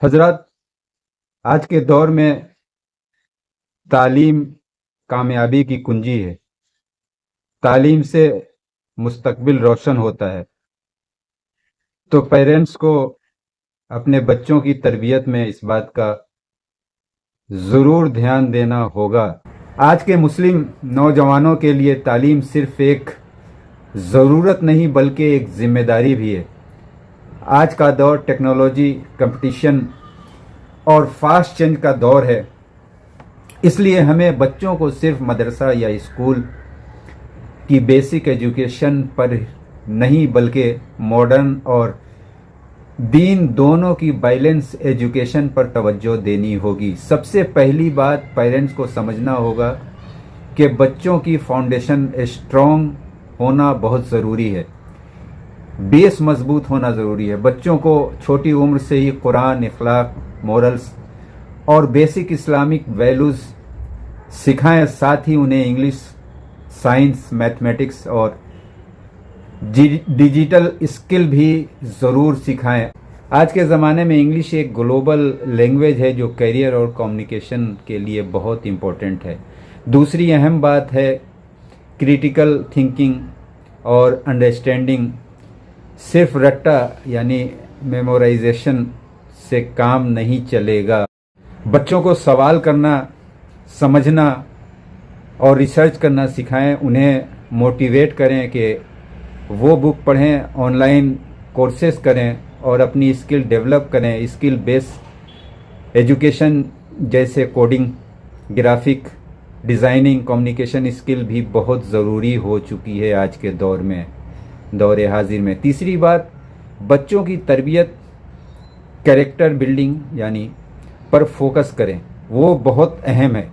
حضرات، آج کے دور میں تعلیم کامیابی کی کنجی ہے۔ تعلیم سے مستقبل روشن ہوتا ہے، تو پیرنٹس کو اپنے بچوں کی تربیت میں اس بات کا ضرور دھیان دینا ہوگا۔ آج کے مسلم نوجوانوں کے لیے تعلیم صرف ایک ضرورت نہیں بلکہ ایک ذمہ داری بھی ہے۔ آج کا دور ٹیکنالوجی، کمپٹیشن اور فاسٹ چینج کا دور ہے، اس لیے ہمیں بچوں کو صرف مدرسہ یا اسکول کی بیسک ایجوکیشن پر نہیں بلکہ ماڈرن اور دین دونوں کی بیلنس ایجوکیشن پر توجہ دینی ہوگی۔ سب سے پہلی بات پیرنٹس کو سمجھنا ہوگا کہ بچوں کی فاؤنڈیشن اسٹرانگ ہونا بہت ضروری ہے، بیس مضبوط ہونا ضروری ہے۔ بچوں کو چھوٹی عمر سے ہی قرآن، اخلاق، مورلز اور بیسک اسلامک ویلیوز سکھائیں، ساتھ ہی انہیں انگلش، سائنس، میتھمیٹکس اور ڈیجیٹل اسکل بھی ضرور سکھائیں۔ آج کے زمانے میں انگلش ایک گلوبل لینگویج ہے جو کیریئر اور کمیونیکیشن کے لیے بہت امپورٹنٹ ہے۔ دوسری اہم بات ہے کریٹیکل تھنکنگ اور انڈرسٹینڈنگ۔ صرف رٹا یعنی میمورائزیشن سے کام نہیں چلے گا۔ بچوں کو سوال کرنا، سمجھنا اور ریسرچ کرنا سکھائیں۔ انہیں موٹیویٹ کریں کہ وہ بک پڑھیں، آن لائن کورسز کریں اور اپنی اسکل ڈیولپ کریں۔ اسکل بیس ایجوکیشن جیسے coding, graphic designing, communication skill بھی بہت ضروری ہو چکی ہے آج کے دور حاضر میں۔ تیسری بات، بچوں کی تربیت کیریکٹر بلڈنگ یعنی پر فوکس کریں، وہ بہت اہم ہے۔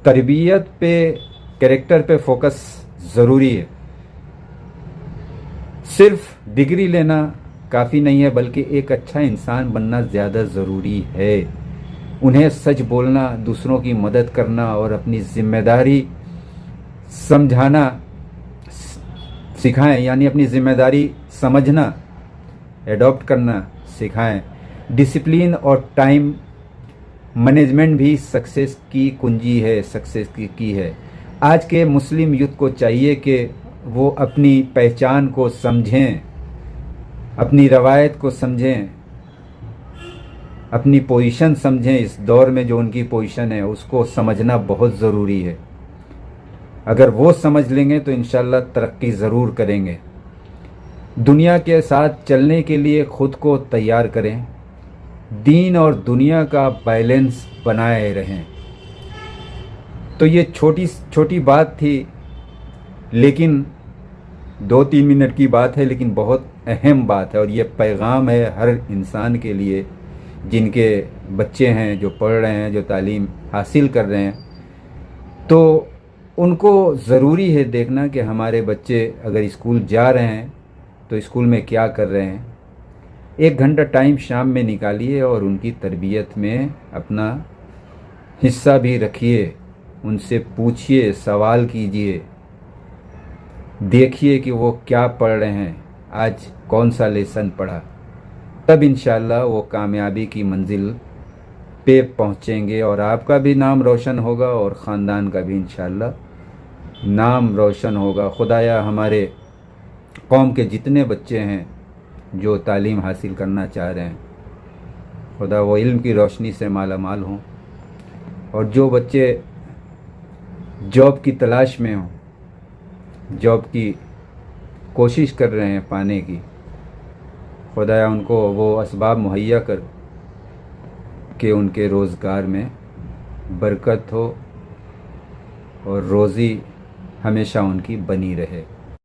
تربیت پہ، کیریکٹر پہ فوکس ضروری ہے۔ صرف ڈگری لینا کافی نہیں ہے بلکہ ایک اچھا انسان بننا زیادہ ضروری ہے۔ انہیں سچ بولنا، دوسروں کی مدد کرنا اور اپنی ذمہ داری سمجھانا سکھائیں، یعنی اپنی ذمہ داری سمجھنا، ایڈاپٹ کرنا سکھائیں۔ ڈسپلن اور ٹائم مینجمنٹ بھی سکسیس کی کنجی ہے، سکسیس کی ہے۔ آج کے مسلم یوتھ کو چاہیے کہ وہ اپنی پہچان کو سمجھیں، اپنی روایت کو سمجھیں، اپنی پوزیشن سمجھیں۔ اس دور میں جو ان کی پوزیشن ہے اس کو سمجھنا بہت ضروری ہے۔ اگر وہ سمجھ لیں گے تو انشاءاللہ ترقی ضرور کریں گے۔ دنیا کے ساتھ چلنے کے لیے خود کو تیار کریں، دین اور دنیا کا بیلنس بنائے رہیں۔ تو یہ چھوٹی بات تھی، لیکن 2-3 منٹ کی بات ہے، لیکن بہت اہم بات ہے، اور یہ پیغام ہے ہر انسان کے لیے جن کے بچے ہیں، جو پڑھ رہے ہیں، جو تعلیم حاصل کر رہے ہیں۔ تو ان کو ضروری ہے دیکھنا کہ ہمارے بچے اگر اسکول جا رہے ہیں تو اسکول میں کیا کر رہے ہیں۔ 1 گھنٹہ ٹائم شام میں نکالیے اور ان کی تربیت میں اپنا حصہ بھی رکھیے۔ ان سے پوچھیے، سوال کیجیے، دیکھیے کہ وہ کیا پڑھ رہے ہیں، آج کون سا لیسن پڑھا۔ تب انشاءاللہ وہ کامیابی کی منزل پہ پہنچیں گے اور آپ کا بھی نام روشن ہوگا اور خاندان کا بھی انشاءاللہ نام روشن ہوگا۔ خدایا ہمارے قوم کے جتنے بچے ہیں جو تعلیم حاصل کرنا چاہ رہے ہیں، خدا وہ علم کی روشنی سے مالا مال ہوں، اور جو بچے جاب کی تلاش میں ہوں، جاب کی کوشش کر رہے ہیں پانے کی، خدایا ان کو وہ اسباب مہیا کر کہ ان کے روزگار میں برکت ہو اور روزی ہمیشہ ان کی بنی رہے۔